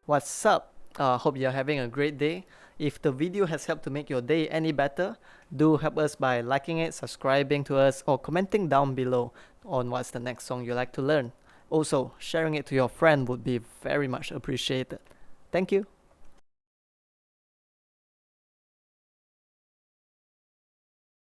What's up? Hope you're having a great day. If the video has helped to make your day any better, do help us by liking it, subscribing to us, or commenting down below on what's the next song you like to learn. Also, sharing it to your friend would be very much appreciated. Thank you.